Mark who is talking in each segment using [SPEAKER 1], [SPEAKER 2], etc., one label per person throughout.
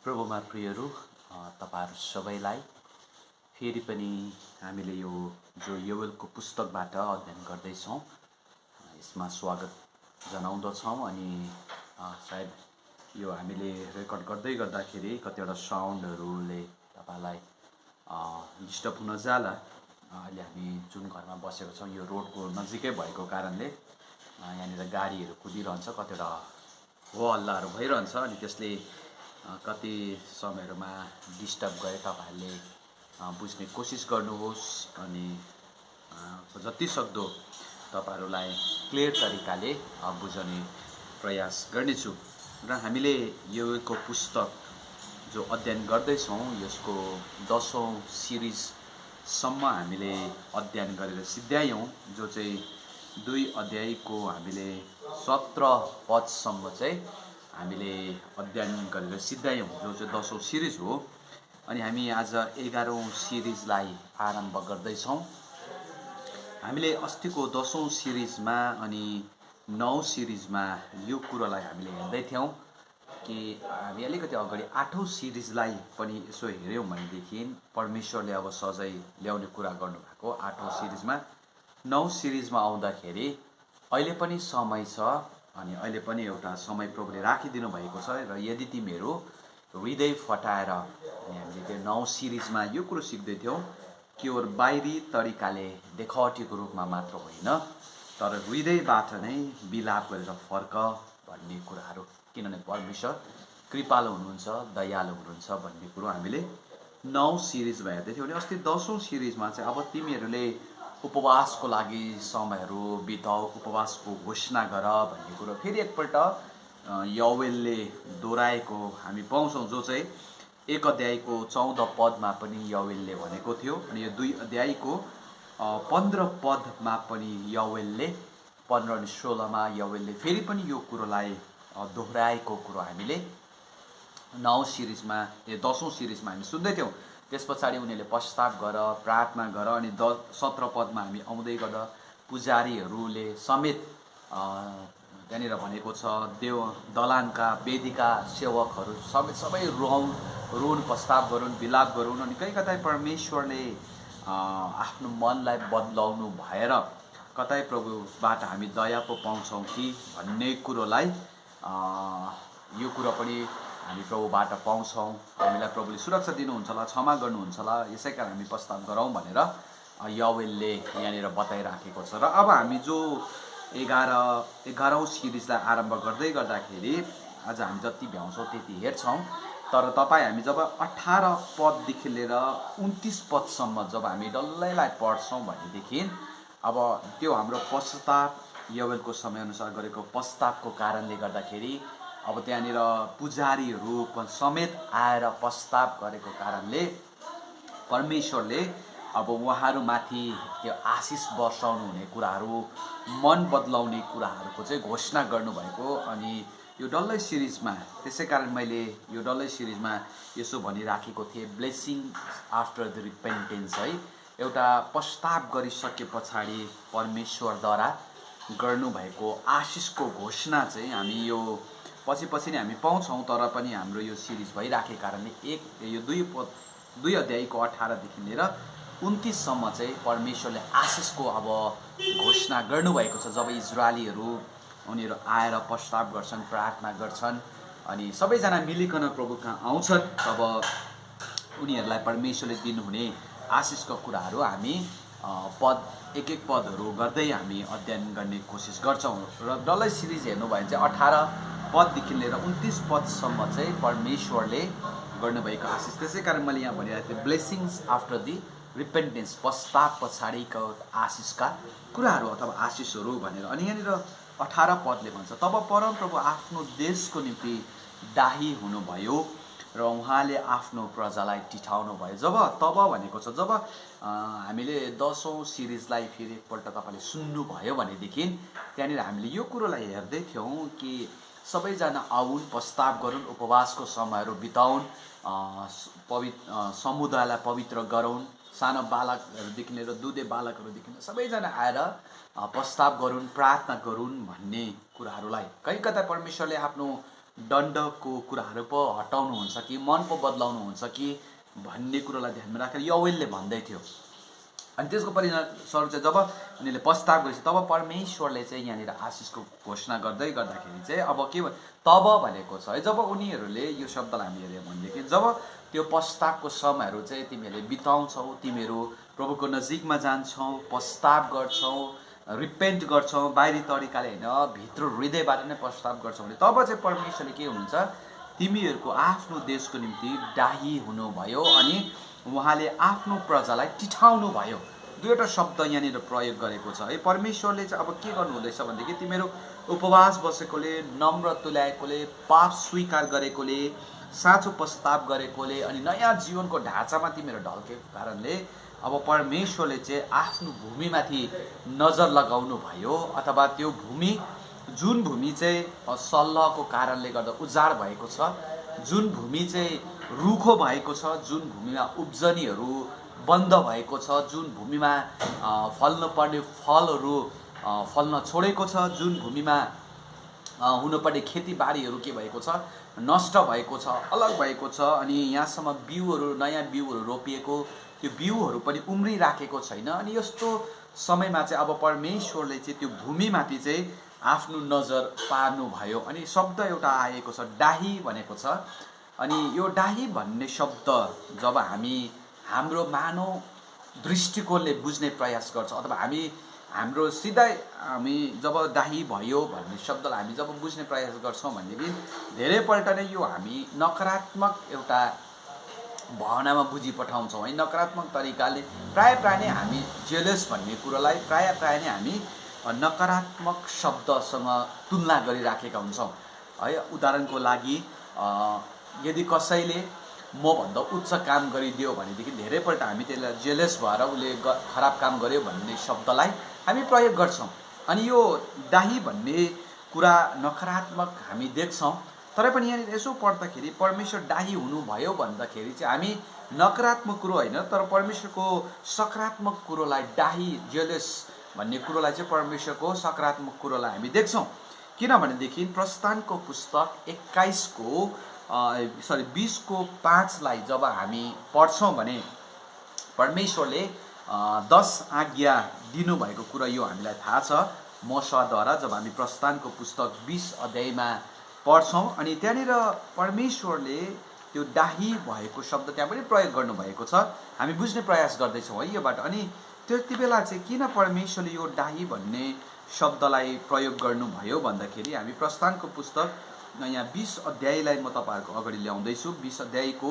[SPEAKER 1] प्रभुमा प्रियहरू तपाईहरु सबैलाई फेरि पनि हामीले यो जो योवेलको पुस्तकबाट अध्ययन गर्दैछौं यसमा स्वागत जनाउँदछौं अनि सायद यो हामीले रेकर्ड गर्दाखेरि कतिवटा साउन्डहरुले तपाईलाई डिस्टर्ब हुन जाला। अहिले हामी जुन घरमा बसेको छौं यो रोडको नजिकै भएको कारणले यहाँनिर गाडीहरु कुदिरहन्छ, कतिवटा हो हल्लाहरु भइरहन्छ अनि त्यसले कति समयहरुमा डिस्टर्ब गरे तपाईहरुले बुझ्ने कोसिस गर्नुहोस् अनि जति सक्दो तपाईहरुलाई क्लियर तरिकाले बुझाउने प्रयास गर्नेछु। र हामीले योको पुस्तक जो अध्ययन गर्दैछौं यसको 10औं सिरिज सम्म हामीले अध्ययन गरेर सिद्ध्यायौं, जो चाहिँ 2 अध्यायको हामीले 17 पदसम्म चाहिँ हामीले अध्ययन गरेर सिद्ध्यायौं, जो चाहिँ 10औं सिरिज हो। अनि हामी आज 11औं सिरिजलाई आरम्भ गर्दैछौं। हामीले अस्तिको 10औं सिरिजमा अनि 9औं सिरिजमा यो कुरालाई हामीले हेर्दै थियौं कि हामी अलिकति अगाडि 8औं सिरिजलाई पनि यसो हेर्यौं भनेदेखि परमेश्वरले अब सजाय ल्याउने कुरा गर्नुभएको 8औं सिरिजमा। 9औं सिरिजमा आउँदाखेरि अहिले पनि समय छ अनि अहिले पनि एउटा समय प्रभुले राखिदिनु भएको छ र यदि तिमीहरू हृदय फटाएर अनि हामीले त्यो 9औं सिरिजमा यो कुरो सिक्दै थियौं केवल बाहिरी तरिकाले देखावटीको रूपमा मात्र होइन तर हृदयबाट नै विलाप गरेर फर्क भन्ने कुराहरू, किनभने परमेश्वर कृपालु हुनुहुन्छ, दयालु हुनुहुन्छ भन्ने कुरो हामीले 9औं सिरिजमा हेर्दै थियौं। अनि अस्ति 10औं सिरिजमा चाहिँ अब तिमीहरूले उपवासको लागि समयहरू बिताऊ, उपवासको घोषणा गर भन्ने कुरो फेरि एकपल्ट योवेलले दोहोऱ्याएको हामी पाउँछौं, जो चाहिँ 1 अध्यायको 14 पदमा पनि योवेलले भनेको थियो अनि यो 2 अध्यायको 15 पदमा पनि योवेलले 15 अनि 16 मा योवेलले फेरि पनि यो कुरोलाई दोहोऱ्याएको कुरो हामीले 9औं सिरिजमा 10औं सिरिजमा हामी सुन्दै थियौं। त्यसपछि उनीहरूले पश्चाताप गर, प्रार्थना गर अनि 17 पदमा हामी आउँदै गर्दा पुजारीहरूले समेत त्यहाँनिर भनेको छ देव दलानका वेदीका सेवकहरू समेत सबै रोन पश्चाताप गरून्, विलाप गरून् अनि कतै परमेश्वरले आफ्नो मनलाई बदलाउनु भएर कतै प्रभुबाट हामी दया पो पाउँछौं कि भन्ने कुरोलाई यो कुरो पनि हामी प्रभुबाट पाउँछौं। हामीलाई प्रभुले सुरक्षा दिनुहुन्छ होला, क्षमा गर्नुहुन्छ होला, यसैकारण हामी पश्चाताप गरौँ भनेर योवेलले यहाँनिर बताइराखेको छ। र अब हामी जो 11औं सिरिजलाई आरम्भ गर्दाखेरि आज हामी जति भ्याउँछौं त्यति हेर्छौं, तर हामी जब 18 पददेखि लिएर 29 पदसम्म जब हामी डल्लैलाई पढ्छौं भनेदेखि अब त्यो हाम्रो पश्चाताप योवेलको समयअनुसार गरेको पश्चातापको कारणले गर्दाखेरि अब त्यहाँनिर पुजारीहरू समेत आएर पश्चाताप गरेको कारणले परमेश्वरले अब उहाँहरूमाथि त्यो आशिष वर्षाउनु हुने कुराहरू, मन बदलाउने कुराहरूको चाहिँ घोषणा गर्नुभएको। अनि यो डल्लै सिरिजमा त्यसैकारण मैले यो डल्लै सिरिजमा यसो भनिराखेको थिएँ, ब्लेसिङ आफ्टर द रिपेन्टेन्स, है, एउटा पश्चाताप गरिसके पछाडि परमेश्वरद्वारा गर्नुभएको आशिषको घोषणा चाहिँ हामी यो पछि नै हामी पाउँछौं। तर पनि हाम्रो यो सिरिज भइराखेको कारणले यो 2 अध्यायको 18 देखि लिएर 29 सम्म चाहिँ परमेश्वरले आशिषको अब घोषणा गर्नुभएको छ। जब इजरायलीहरू उनीहरू आएर पश्चाताप गर्छन्, प्रार्थना गर्छन् अनि सबैजना मिलिकन प्रभुकहाँ आउँछन्, तब उनीहरूलाई परमेश्वरले दिनुहुने आशिषको कुराहरू हामी एक पदहरू गर्दै हामी अध्ययन गर्ने कोसिस गर्छौं। र डल्लै सिरिज हेर्नु भयो भने चाहिँ 18 पददेखि लिएर 29 पदसम्म चाहिँ परमेश्वरले गर्नुभएको आशिष। त्यसैकारण मैले यहाँ भनिरहेको थिएँ ब्लेसिङ्स आफ्टर दि रिपेन्टेन्स, पश्चाताप पछाडिको आशिषका कुराहरू अथवा आशिषहरू भनेर। अनि यहाँनिर 18 पदले भन्छ, तब परमप्रभु आफ्नो देशको निम्ति दाही हुनुभयो र उहाँले आफ्नो प्रजालाई टिठाउनु भयो। तब भनेको छ जब हामीले 10औं सिरिजलाई फेरि एकपल्ट तपाईले सुन्नुभयो भनेदेखि त्यहाँनिर हामीले यो कुरोलाई हेर्दै थियौं कि सबैजना आउन्, पश्चाताप गरून्, उपवासको समयहरू बिताउन्, समुदायलाई पवित्र गराउन्, सानो बालकहरूदेखि लिएर दुधे बालकहरूदेखि सबैजना आएर पश्चाताप गरून्, प्रार्थना गरून् भन्ने कुराहरूलाई कतै परमेश्वरले आफ्नो दण्डको कुराहरू पो हटाउनुहुन्छ कि मन पो बदलाउनुहुन्छ कि भन्ने कुरोलाई ध्यानमा राखेर यहोवेलले भन्दै थियो। अनि त्यसको परिणामस्वरूप चाहिँ जब उनीहरूले पश्चाताप गरेपछि तब परमेश्वरले चाहिँ यहाँनिर आशिषको घोषणा गर्दै गर्दाखेरि चाहिँ अब के तब भनेको छ है, जब उनीहरूले यो शब्दलाई हामी हेऱ्यौँ भनेदेखि जब त्यो पश्चातापको समयहरू चाहिँ तिमीहरूले बिताउँछौ, तिमीहरू प्रभुको नजिकमा जान्छौ, पश्चाताप गर्छौ, रिपेन्ट गर्छौ, बाहिरी तरिकाले होइन भित्र हृदयबाट नै पश्चाताप गर्छौ भने तब चाहिँ परमेश्वरले के हुनुहुन्छ, तिमीहरूको आफ्नो देशको निम्ति डाही हुनुभयो अनि उहाँले आफ्नो प्रजालाई टिठाउनु भयो। दुईवटा शब्द यहाँनिर प्रयोग गरेको छ है। परमेश्वरले चाहिँ अब के गर्नु हुँदैछ भनेदेखि तिमीहरू उपवास बसेकोले, नम्र तुल्याएकोले, पाप स्वीकार गरेकोले, साँचो पश्चाताप गरेकोले अनि नयाँ जीवनको ढाँचामा तिमीहरू ढल्केको कारणले अब परमेश्वरले चाहिँ आफ्नो भूमिमाथि नजर लगाउनु भयो, अथवा त्यो भूमि जुन भूमि चाहिँ सल्लहको कारणले गर्दा उजाड भएको छ, जुन भूमि चाहिँ रुखो भएको छ, जुन भूमिमा उब्जनीहरू बन्द भएको छ, जुन भूमिमा फल्नुपर्ने फलहरू फल्न छोडेको छ, जुन भूमिमा हुनुपर्ने खेतीबारीहरू के भएको छ, नष्ट भएको छ, अलग भएको छ। अनि यहाँसम्म बिउहरू, नयाँ बिउहरू रोपिएको, त्यो बिउहरू पनि उम्रिराखेको छैन। अनि यस्तो समयमा चाहिँ अब परमेश्वरले चाहिँ त्यो भूमिमाथि चाहिँ आफ्नो नजर पार्नुभयो। अनि शब्द एउटा आएको छ डाही भनेको छ। अनि यो डाही भन्ने शब्द जब हामी हाम्रो मानव दृष्टिकोणले बुझ्ने प्रयास गर्छौँ, अथवा हाम्रो सिधै हामी जब डाही भयो भन्ने शब्दलाई हामी जब बुझ्ने प्रयास गर्छौँ भनेदेखि धेरैपल्ट नै यो हामी नकारात्मक एउटा भावनामा बुझी पठाउँछौँ है। नकारात्मक तरिकाले प्राय नै हामी जेलस भन्ने कुरोलाई प्राय नै हामी नकारात्मक शब्दसँग तुलना गरिराखेका हुन्छौँ है। उदाहरणको लागि यदि कसैले मभन्दा उच्च काम गरिदियो भनेदेखि धेरैपल्ट हामी त्यसलाई जेलस भएर उसले खराब काम गर्यो भन्ने शब्दलाई हामी प्रयोग गर्छौँ। अनि यो डाही भन्ने कुरा नकारात्मक हामी देख्छौँ, तर पनि यहाँनिर यसो पढ्दाखेरि परमेश्वर डाही हुनुभयो भन्दाखेरि चाहिँ हामी नकारात्मक कुरो होइन, तर परमेश्वरको सकारात्मक कुरोलाई डाही जेलस भन्ने कुरोलाई चाहिँ परमेश्वरको सकारात्मक कुरोलाई हामी देख्छौँ। किनभनेदेखि प्रस्थानको पुस्तक 20:5 जब हामी पढ्छौँ भने परमेश्वरले 10 आज्ञा दिनुभएको कुरा यो हामीलाई थाहा छ मोशाद्वारा। जब हामी प्रस्थानको पुस्तक 20 अध्यायमा पढ्छौँ अनि त्यहाँनिर परमेश्वरले त्यो डाही भएको शब्द त्यहाँ पनि प्रयोग गर्नुभएको छ। हामी बुझ्ने प्रयास गर्दैछौँ है योबाट। अनि त्यति बेला चाहिँ किन परमेश्वरले यो डाही भन्ने शब्दलाई प्रयोग गर्नुभयो भन्दाखेरि हामी प्रस्थानको पुस्तक यहाँ 20 अध्यायलाई म तपाईँहरूको अगाडि ल्याउँदैछु। 20 अध्यायको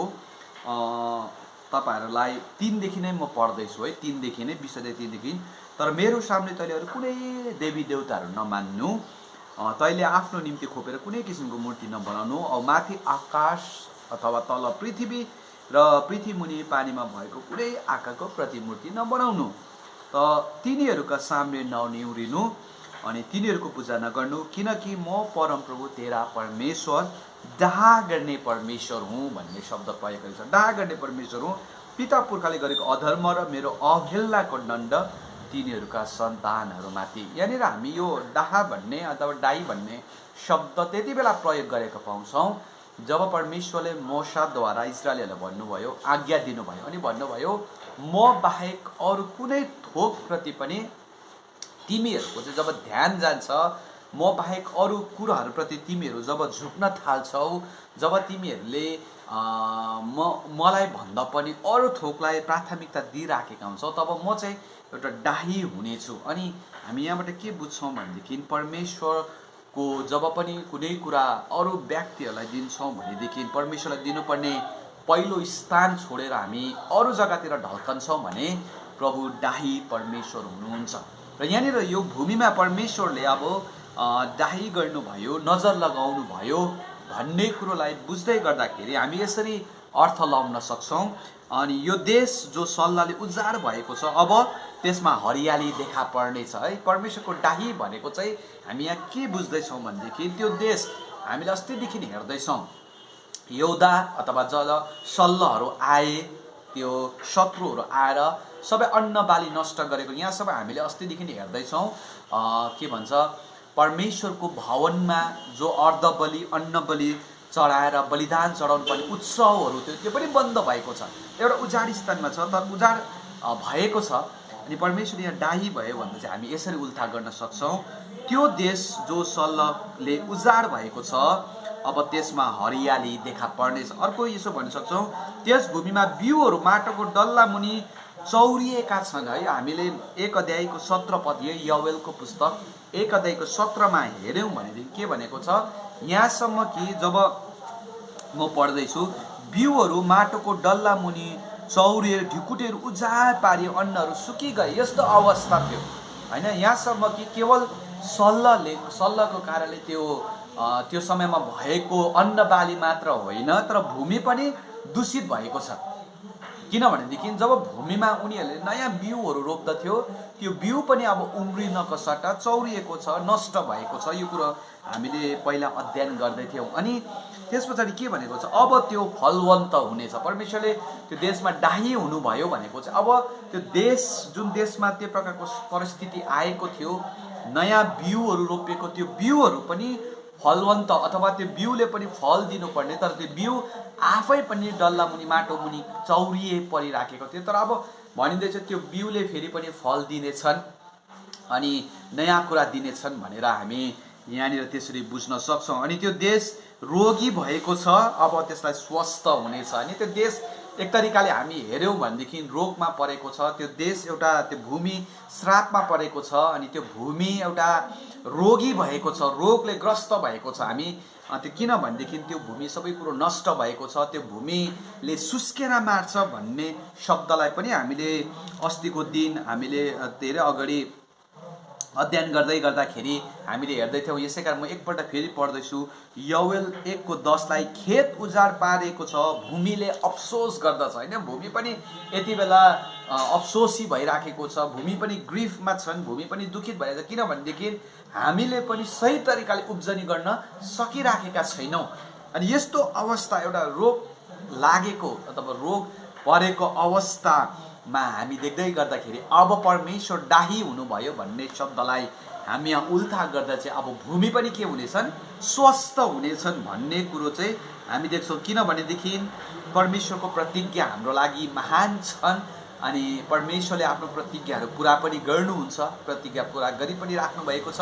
[SPEAKER 1] तपाईँहरूलाई 3 देखि नै म पढ्दैछु है। 3 देखि नै 20 अध्याय 3 देखि। तर मेरो सामने तैँले अरू कुनै देवी देवताहरू नमान्नु, तैँले आफ्नो निम्ति खोपेर कुनै किसिमको मूर्ति नबनाउनु, औ माथि आकाश अथवा तल पृथ्वी र पृथ्वी मुनि पानीमा भएको कुनै आकारको प्रतिमूर्ति नबनाउनु, त तिनीहरूका सामने ननिउरिनु अनि तिनीहरूको पूजा नगर्नु, किनकि म परमप्रभु तेरा परमेश्वर डाहा गर्ने परमेश्वर हुँ भन्ने शब्द प्रयोग गरेको छ। डाहा गर्ने परमेश्वर हुँ, पिता पुर्खाले गरेको अधर्म र मेरो अवहेलनाको दण्ड तिनीहरूका सन्तानहरूमाथि। यहाँनिर हामी यो डाहा भन्ने अथवा डाही भन्ने शब्द त्यति बेला प्रयोग गरेको पाउँछौँ जब परमेश्वरले मोशाद्वारा इस्राएलीहरूलाई भन्नुभयो, आज्ञा दिनुभयो अनि भन्नुभयो म बाहेक अरू कुनै थोकप्रति पनि तिमीहरूको चाहिँ जब ध्यान जान्छ, म बाहेक अरू कुराहरूप्रति तिमीहरू जब झुक्न थाल्छौ, जब तिमीहरूले मलाई भन्दा पनि अरू थोकलाई प्राथमिकता दिइराखेका हुन्छौ, तब म चाहिँ एउटा डाही हुनेछु। अनि हामी यहाँबाट के बुझ्छौँ भनेदेखि परमेश्वरको जब पनि कुनै कुरा अरू व्यक्तिहरूलाई दिन्छौँ भनेदेखि परमेश्वरलाई दिनुपर्ने पहिलो स्थान छोडेर हामी अरू जग्गातिर ढल्कन्छौँ भने प्रभु डाही परमेश्वर हुनुहुन्छ। र यहाँनिर यो भूमिमा परमेश्वरले अब डाही गर्नुभयो, नजर लगाउनु भयो भन्ने कुरोलाई बुझ्दै गर्दाखेरि हामी यसरी अर्थ लाउन सक्छौँ। अनि यो देश जो सल्लाहले उजाड भएको छ अब त्यसमा हरियाली देखा पर्नेछ है। परमेश्वरको डाही भनेको चाहिँ हामी यहाँ के बुझ्दैछौँ भनेदेखि त्यो देश हामीले अस्तिदेखि हेर्दैछौँ, यहुदा अथवा जब सल्लहहरू आए, त्यो शत्रुहरू आएर सबै अन्न बाली नष्ट गरेको यहाँ सबै हामीले अस्तिदेखि हेर्दैछौँ। के भन्छ परमेश्वरको भवनमा जो अर्धबलि अन्नबलि चढाएर बलिदान चढाउनु पर्ने उत्सवहरू थियो त्यो पनि बन्द भएको छ। एउटा उजाड स्थानमा छ, तर उजाड भएको छ। अनि परमेश्वर यहाँ डाही भयो भन्दा चाहिँ हामी यसरी उल्था गर्न सक्छौँ, त्यो देश जो सल्लले उजाड भएको छ अब त्यसमा हरियाली देखा पर्नेछ। अर्को यसो भन्न सक्छौँ, त्यस भूमिमा बिउहरू माटोको डल्ला मुनि चौरिएका छन् है। हामीले 1 अध्यायको 17 पद, यहोवेलको पुस्तक 1 अध्यायको 17 मा हेऱ्यौँ भनेदेखि के भनेको छ, यहाँसम्म कि जब म पढ्दैछु, बिउहरू माटोको डल्ला मुनि चौरिएर ढिकुटीहरू उजाड पारियो, अन्नहरू सुकिगए, यस्तो अवस्था थियो होइन। यहाँसम्म कि केवल सल्लको कारणले त्यो समयमा भएको अन्न बाली मात्र होइन, तर भूमि पनि दूषित भएको छ। किनभनेदेखि जब भूमिमा उनीहरूले नयाँ बिउहरू रोप्दथ्यो, त्यो बिउ पनि अब उम्रिनको सट्टा चौरिएको छ, नष्ट भएको छ। यो कुरो हामीले पहिला अध्ययन गर्दै थियौँ। अनि त्यस पछाडि के भनेको छ, अब त्यो फलवन्त हुनेछ। परमेश्वरले त्यो देशमा डाही हुनुभयो भनेको चाहिँ अब त्यो देश, जुन देशमा त्यो प्रकारको परिस्थिति आएको थियो, नयाँ बिउहरू रोपिएको त्यो बिउहरू पनि फलवन्त अथवा त्यो बिउले पनि फल दिनुपर्ने, तर त्यो बिउ आफै पनि डल्ला मुनि माटो मुनि चौरिए परिराखेको थियो। तर अब भनिँदैछ त्यो बिउले फेरि पनि फल दिनेछन् अनि नयाँ कुरा दिनेछन् भनेर हामी यहाँनिर त्यसरी बुझ्न सक्छौँ। अनि त्यो देश रोगी भएको छ, अब त्यसलाई स्वस्थ हुनेछ। अनि त्यो देश एक तरिकाले हामी हेऱ्यौँ भनेदेखि रोगमा परेको छ, त्यो देश एउटा, त्यो भूमि श्रापमा परेको छ। अनि त्यो भूमि एउटा रोगी भएको छ, रोगले ग्रस्त भएको छ। हामी त्यो किनभनेदेखि त्यो भूमि सबै कुरो नष्ट भएको छ, त्यो भूमिले सुस्केर मार्छ भन्ने शब्दलाई पनि हामीले अस्तिको दिन हामीले धेरै अगाडि अध्ययन गर्दै गर्दाखेरि हामीले हेर्दै थियौँ। यसै कारण म एकपल्ट फेरि पढ्दैछु, यहोवेल 1:10 खेत उजाड पारेको छ, भूमिले अफसोस गर्दछ होइन। भूमि पनि यति बेला अफसोसी भइराखेको छ, भूमि पनि ग्रिफमा छन्, भूमि पनि दुखित भइरहेको छ। किनभनेदेखि हामीले पनि सही तरिकाले उब्जनी गर्न सकिराखेका छैनौँ। अनि यस्तो अवस्था, एउटा रोग लागेको अथवा रोग परेको अवस्थामा हामी देख्दै गर्दाखेरि अब परमेश्वर डाही हुनुभयो भन्ने शब्दलाई हामी यहाँ उल्था गर्दा चाहिँ अब भूमि पनि के हुनेछन्, स्वस्थ हुनेछन् भन्ने कुरो चाहिँ हामी देख्छौँ। किनभनेदेखि परमेश्वरको प्रतिज्ञा हाम्रो लागि महान छन् अनि परमेश्वरले आफ्नो प्रतिज्ञाहरू पुरा पनि गर्नुहुन्छ, प्रतिज्ञा पुरा गरी पनि राख्नु भएको छ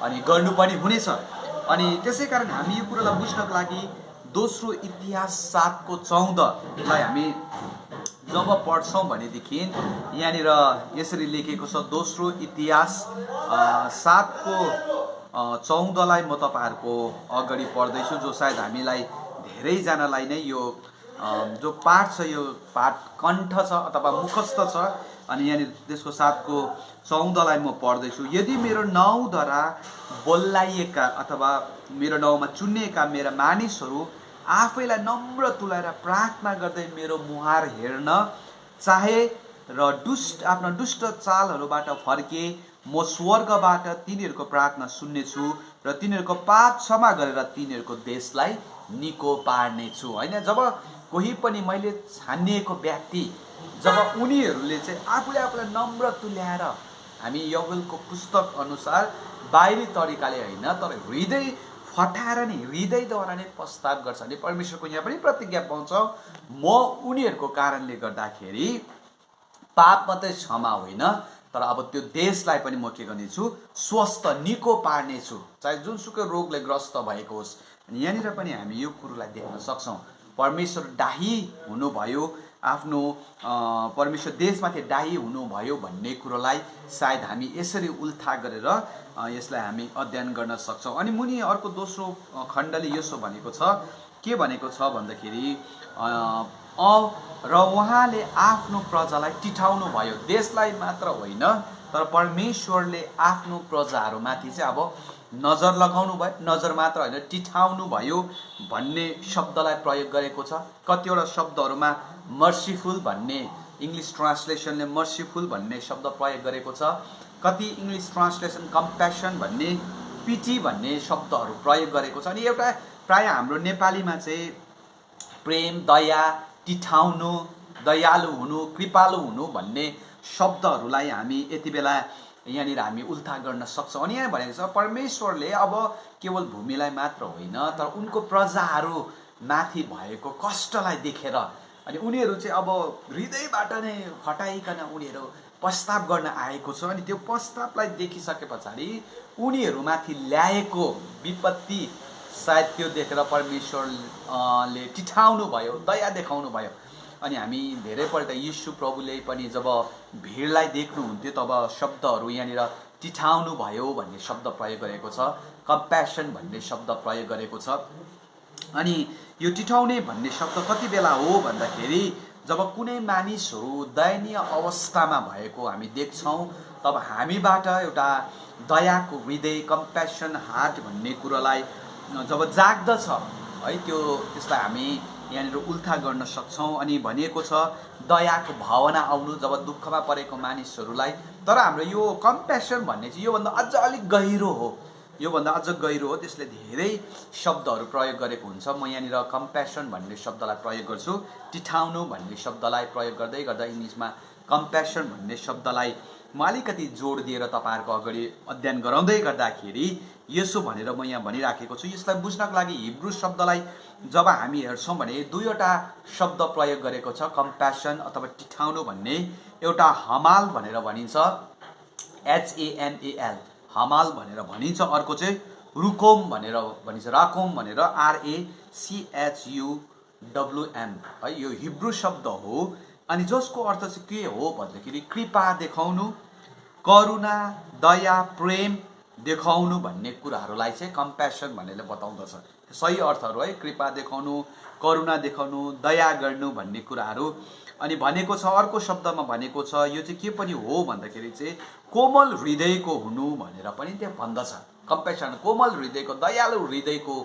[SPEAKER 1] अनि गर्नु पनि हुनेछ। अनि त्यसै कारण हामी यो कुरोलाई बुझ्नको लागि दोस्रो इतिहास 7:14 हामी जब पढ्छौँ भनेदेखि यहाँनिर यसरी लेखेको छ, दोस्रो इतिहास 7:14 म तपाईँहरूको अगाडि पढ्दैछु, जो सायद हामीलाई धेरैजनालाई नै यो जो पाठ छ, यो पाठ कण्ठ छ अथवा मुखस्थ छ। अनि यहाँनिर त्यसको 7:14 म पढ्दैछु। यदि मेरो नाउँद्वारा बोलाइएका अथवा मेरो नाउँमा चुनिएका मेरा मानिसहरू आफैलाई नम्र तुल्याएर प्रार्थना गर्दै मेरो मुहार हेर्न चाहे र आफ्ना दुष्ट चालहरूबाट फर्के, म स्वर्गबाट तिनीहरूको प्रार्थना सुन्नेछु र तिनीहरूको पाप क्षमा गरेर तिनीहरूको देशलाई निको पार्नेछु होइन। जब कोही पनि मैले छानिएको व्यक्ति, जब उनीहरूले चाहिँ आफूलाई नम्र तुल्याएर, हामी यहोवेलको पुस्तक अनुसार बाहिरी तरिकाले होइन तर हृदय फटाएर नै, हृदयद्वारा नै पश्चाताप गर्छ भने परमेश्वरको यहाँ पनि प्रतिज्ञा पाउँछौँ, म उनीहरूको कारणले गर्दाखेरि पाप मात्रै क्षमा होइन तर अब त्यो देशलाई पनि म के गर्नेछु, स्वस्थ निको पार्नेछु, चाहे जुनसुकै रोगले ग्रस्त भएको होस्। अनि यहाँनिर पनि हामी यो कुरोलाई देख्न सक्छौँ, परमेश्वर डाही हुनुभयो, आफ्नो परमेश्वर देशमाथि डाही हुनुभयो भन्ने कुरोलाई सायद हामी यसरी उल्था गरेर यसलाई हामी अध्ययन गर्न सक्छौँ। अनि मुनि अर्को दोस्रो खण्डले यसो भनेको छ, के भनेको छ भन्दाखेरि र उहाँले आफ्नो प्रजालाई टिठाउनु भयो, देशलाई मात्र होइन तर परमेश्वरले आफ्नो प्रजाहरूमाथि चाहिँ अब नजर लगाउनु भयो, नजर मात्र होइन टिठाउनु भयो भन्ने शब्दलाई प्रयोग गरेको छ। कतिवटा शब्दहरूमा मर्सीफुल भन्ने इङ्ग्लिस ट्रान्सलेसनले मर्सीफुल भन्ने शब्द प्रयोग गरेको छ, कति इङ्ग्लिस ट्रान्सलेसन कम्प्यासन भन्ने, पिटी भन्ने शब्दहरू प्रयोग गरेको छ। अनि एउटा प्राय हाम्रो नेपालीमा चाहिँ प्रेम, दया, टिठाउनु, दयालु हुनु, कृपालु हुनु भन्ने शब्दहरूलाई हामी यति बेला यहाँनिर हामी उल्था गर्न सक्छौँ। अनि यहाँ भनेको छ परमेश्वरले अब केवल भूमिलाई मात्र होइन तर उनको प्रजाहरू माथि भएको कष्टलाई देखेर अनि उनीहरू चाहिँ अब हृदयबाट नै हटाइकन उनीहरू प्रस्ताव गर्न आएको छ। अनि त्यो प्रस्तावलाई देखिसके पछाडि उनीहरूमाथि ल्याएको विपत्ति सायद त्यो देखेर परमेश्वरले टिठाउनु भयो, दया देखाउनु भयो। अनि हामी धेरैपल्ट यीशु प्रभुले पनि जब भिडलाई देख्नुहुन्थ्यो तब शब्दहरू यहाँनिर टिठाउनु भयो भन्ने शब्द प्रयोग गरेको छ, कम्प्यासन भन्ने शब्द प्रयोग गरेको छ। अनि यो टिठाउने भन्ने शब्द कति बेला हो भन्दाखेरि जब कुनै मानिसहरू दयनीय अवस्थामा भएको हामी देख्छौँ तब हामीबाट एउटा दयाको हृदय, कम्प्यासन हार्ट भन्ने कुरालाई जब जाग्दछ है त्यसलाई हामी यहाँनिर उल्था गर्न सक्छौँ। अनि भनिएको छ दयाको भावना आउनु जब दुःखमा परेको मानिसहरूलाई। तर हाम्रो यो कम्प्यासन भन्ने चाहिँ योभन्दा अझ अलिक गहिरो हो, योभन्दा अझ गहिरो हो। त्यसले धेरै शब्दहरू प्रयोग गरेको हुन्छ। म यहाँनिर कम्प्यासन भन्ने शब्दलाई प्रयोग गर्छु, टिठाउनु भन्ने शब्दलाई प्रयोग गर्दै गर्दा इङ्ग्लिसमा कम्प्यासन भन्ने शब्दलाई म अलिकति जोड दिएर तपाईँहरूको अगाडि अध्ययन गराउँदै गर्दाखेरि यसो भनेर म यहाँ भनिराखेको छु। यसलाई बुझ्नको लागि हिब्रू शब्दलाई जब हामी हेर्छौँ भने दुईवटा शब्द प्रयोग गरेको छ, कम्प्यासन अथवा टिठाउनु भन्ने। एउटा हमाल भनेर भनिन्छ, HAMAL हमाल भनेर भनिन्छ। अर्को चाहिँ रुकोम भनेर भनिन्छ, राकोम भनेर RACHUWM है, यो हिब्रू शब्द हो। अनि जसको अर्थ चाहिँ के हो भन्दाखेरि कृपा देखाउनु, करुणा, दया, प्रेम देखाउनु भन्ने कुराहरूलाई चाहिँ कम्प्यासन भनेर बताउँदछ। सही अर्थहरू है, कृपा देखाउनु, करुणा देखाउनु, दया गर्नु भन्ने कुराहरू। अनि भनेको छ अर्को शब्दमा भनेको छ यो चाहिँ के पनि हो भन्दाखेरि चाहिँ कोमल हृदयको हुनु भनेर पनि त्यो भन्दछ। कम्प्यासन कोमल हृदयको, दयालु हृदयको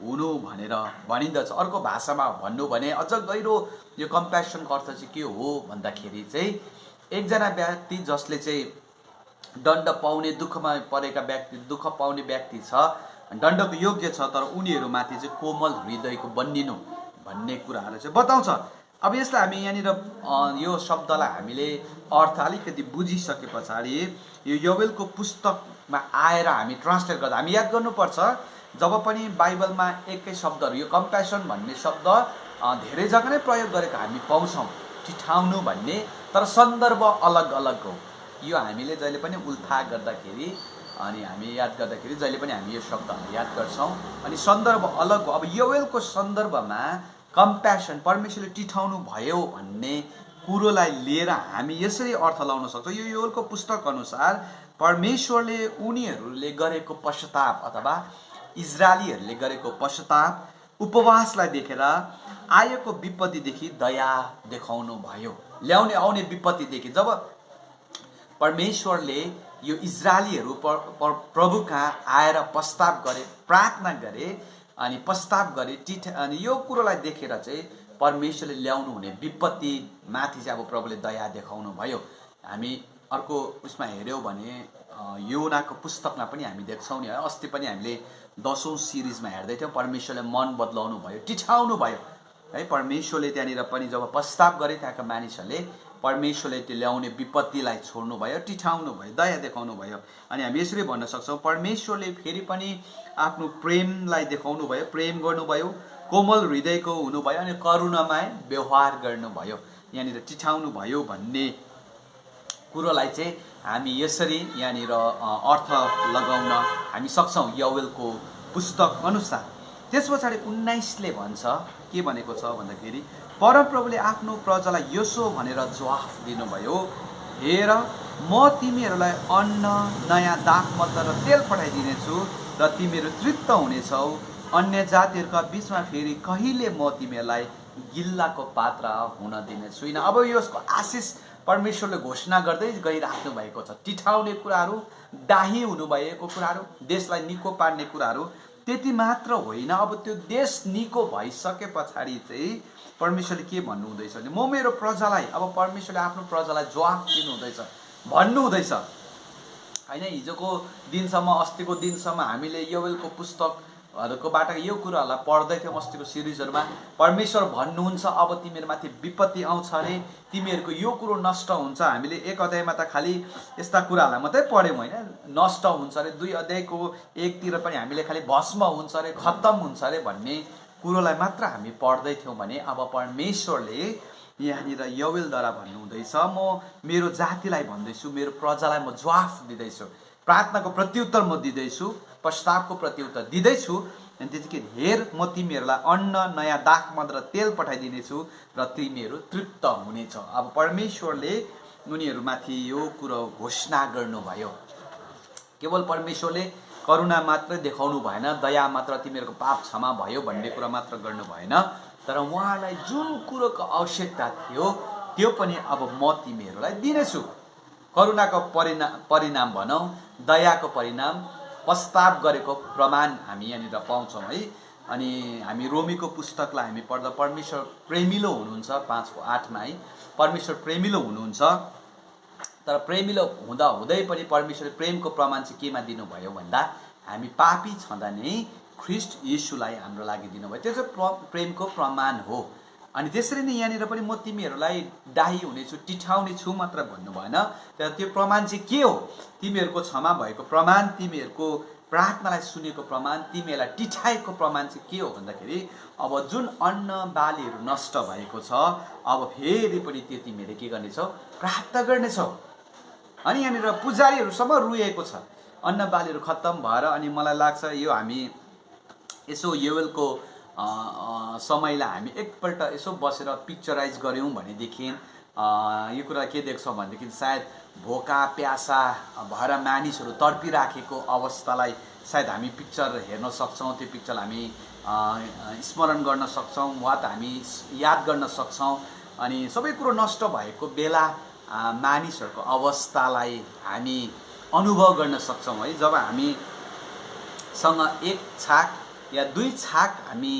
[SPEAKER 1] हुनु भनेर भनिन्दछ। अर्को भाषामा भन्नु भने अझ गहिरो यो कम्प्यासनको अर्थ चाहिँ के हो भन्दाखेरि चाहिँ एकजना व्यक्ति जसले चाहिँ दण्ड पाउने, दुःखमा परेका व्यक्ति, दुःख पाउने व्यक्ति छ, दण्डको योग्य छ, तर उनीहरूमाथि चाहिँ कोमल हृदयको बन्निनु भन्ने कुराहरू चाहिँ बताउँछ। अब यसलाई हामी यहाँनिर यो शब्दलाई हामीले अर्थ अलिकति बुझिसके पछाडि यो योवेलको पुस्तकमा आएर हामी ट्रान्सलेट गर्दा हामी याद गर्नुपर्छ जब पनि बाइबलमा एकै शब्दहरू, यो कम्प्यासन भन्ने शब्द धेरै जग्गा नै प्रयोग गरेको हामी पाउँछौँ, टिठाउनु भन्ने, तर सन्दर्भ अलग अलग हो। यो हामीले जहिले पनि उल्था गर्दाखेरि अनि हामी याद गर्दाखेरि जहिले पनि हामी यो शब्दहरू याद गर्छौँ। अनि सन्दर्भ अलग हो। अब योवेलको सन्दर्भमा कम्प्यासन, परमेश्वरले टिठाउनु भयो भन्ने कुरोलाई लिएर हामी यसरी अर्थ लाउन सक्छौँ। यो योवेलको पुस्तक अनुसार परमेश्वरले उनीहरूले गरेको पश्चाताप अथवा इजरायलीहरूले गरेको पश्चाताप, उपवासलाई देखेर आएको विपत्तिदेखि दया देखाउनु भयो। ल्याउने आउने विपत्तिदेखि जब परमेश्वरले यो इजरायलीहरू प्रभु कहाँ आएर प्रस्ताव गरे, प्रार्थना गरे अनि प्रस्ताव गरे, अनि यो कुरोलाई देखेर चाहिँ परमेश्वरले ल्याउनु हुने विपत्ति माथि चाहिँ अब प्रभुले दया देखाउनु भयो। हामी अर्को उसमा हेऱ्यौँ भने योनाको पुस्तकमा पनि हामी देख्छौँ नि है, अस्ति पनि हामीले 10औं सिरिजमा हेर्दै थियौँ, परमेश्वरले मन बदलाउनु भयो, टिठाउनु भयो है। परमेश्वरले त्यहाँनिर पनि जब प्रस्ताव गरे त्यहाँका मानिसहरूले, परमेश्वरले त्यो ल्याउने विपत्तिलाई छोड्नु भयो, टिठाउनु भयो, दया देखाउनु भयो। अनि हामी यसरी भन्न सक्छौँ परमेश्वरले फेरि पनि आफ्नो प्रेमलाई देखाउनु भयो, प्रेम गर्नुभयो, कोमल हृदयको हुनुभयो अनि करुणामय व्यवहार गर्नुभयो, यहाँनिर टिठाउनु भयो भन्ने कुरोलाई चाहिँ हामी यसरी यहाँनिर अर्थ लगाउन हामी सक्छौँ योवेलको पुस्तक अनुसार। त्यस पछाडि 19ले भन्छ, के भनेको छ भन्दाखेरि परमप्रभुले आफ्नो प्रजालाई यसो भनेर जवाफ दिनुभयो, हेर म तिमीहरूलाई अन्न, नयाँ दाखमत र तेल पठाइदिनेछु र तिमीहरू तृप्त हुनेछौ। अन्य जातिहरूका बिचमा फेरि कहिले म तिमीहरूलाई गिल्लाको पात्र हुन दिने छुइनँ। अब यसको आशिष परमेश्वरले घोषणा गर्दै गइराख्नु भएको छ। टिठाउने कुराहरू, दाही हुनुभएको कुराहरू, देशलाई निको पार्ने कुराहरू, त्यति मात्र होइन, अब त्यो देश निको भइसके पछाडि चाहिँ परमेश्वरले के भन्नुहुँदैछ भने म मेरो प्रजालाई, अब परमेश्वरले आफ्नो प्रजालाई जवाफ दिनुहुँदैछ, भन्नुहुँदैछ होइन। हिजोको दिनसम्म, अस्तिको दिनसम्म हामीले योवेलको पुस्तक हरूकोबाट यो कुराहरूलाई पढ्दै थियौँ अस्तिको सिरिजहरूमा। परमेश्वर भन्नुहुन्छ अब तिमीहरूमाथि विपत्ति आउँछ अरे, तिमीहरूको यो कुरो नष्ट हुन्छ। हामीले 1 अध्यायमा त खालि यस्ता कुराहरूलाई मात्रै पढ्यौँ होइन, नष्ट हुन्छ अरे। 2 अध्यायको 1 तिर पनि हामीले खालि भस्म हुन्छ अरे, खत्तम हुन्छ अरे भन्ने कुरोलाई मात्र हामी पढ्दै थियौँ भने अब परमेश्वरले यहाँनिर यौवेलद्वारा भन्नुहुँदैछ, म मेरो जातिलाई भन्दैछु, मेरो प्रजालाई म जवाफ दिँदैछु, प्रार्थनाको प्रत्युत्तर म दिँदैछु, प्रस्तावको प्रत्युत्तर दिँदैछु। अनि त्यतिकै हेर, म तिमीहरूलाई अन्न, नयाँ दाखमद र तेल पठाइदिनेछु र तिमीहरू तृप्त हुनेछ। अब परमेश्वरले उनीहरूमाथि यो कुरो घोषणा गर्नुभयो। केवल परमेश्वरले करुणा मात्र देखाउनु भएन, दया मात्र, तिमीहरूको पाप क्षमा भयो भन्ने कुरा मात्र गर्नु भएन, तर उहाँलाई जुन कुरोको आवश्यकता थियो त्यो पनि अब म तिमीहरूलाई दिनेछु। करुणाको परिणाम भनौँ, दयाको परिणाम, प्रस्ताव गरेको प्रमाण हामी यहाँनिर पाउँछौँ है। अनि हामी रोमीको पुस्तकलाई हामी पढ्दा परमेश्वर प्रेमिलो हुनुहुन्छ, 5:8 है, परमेश्वर प्रेमिलो हुनुहुन्छ। तर प्रेमिलो हुँदा हुँदै पनि परमेश्वरले प्रेमको प्रमाण चाहिँ केमा दिनुभयो भन्दा, हामी पापी छँदा नै ख्रीष्ट येशूलाई हाम्रो लागि दिनुभयो। त्यो चाहिँ प्रेमको प्रमाण हो। अनि त्यसरी नै यहाँनिर पनि म तिमीहरूलाई डाही हुनेछु, टिठाउने छु मात्र भन्नु भएन, तर त्यो प्रमाण चाहिँ के हो? तिमीहरूको क्षमा भएको प्रमाण, तिमीहरूको प्रार्थनालाई सुनेको प्रमाण, तिमीहरूलाई टिठाएको प्रमाण चाहिँ के हो भन्दाखेरि, अब जुन अन्न बालीहरू नष्ट भएको छ अब फेरि पनि त्यो तिमीहरूले के गर्नेछौ? प्राप्त गर्नेछौ। अनि यहाँनिर पुजारीहरूसम्म रुएको छ अन्न बालीहरू खत्तम भएर। अनि मलाई लाग्छ यो हामी यसो यौवेलको समयलाई हामी एकपल्ट यसो बसेर पिक्चराइज गऱ्यौँ भनेदेखि यो कुरा के देख्छौँ भनेदेखि, सायद भोका प्यासा भएर मानिसहरू तडपिराखेको अवस्थालाई सायद हामी पिक्चर हेर्न सक्छौँ, त्यो पिक्चर हामी स्मरण गर्न सक्छौँ वा त हामी याद गर्न सक्छौँ। अनि सबै कुरो नष्ट भएको बेला मानिसहरूको अवस्थालाई हामी अनुभव गर्न सक्छौँ है। जब हामीसँग 1 छाक या 2 छाक हामी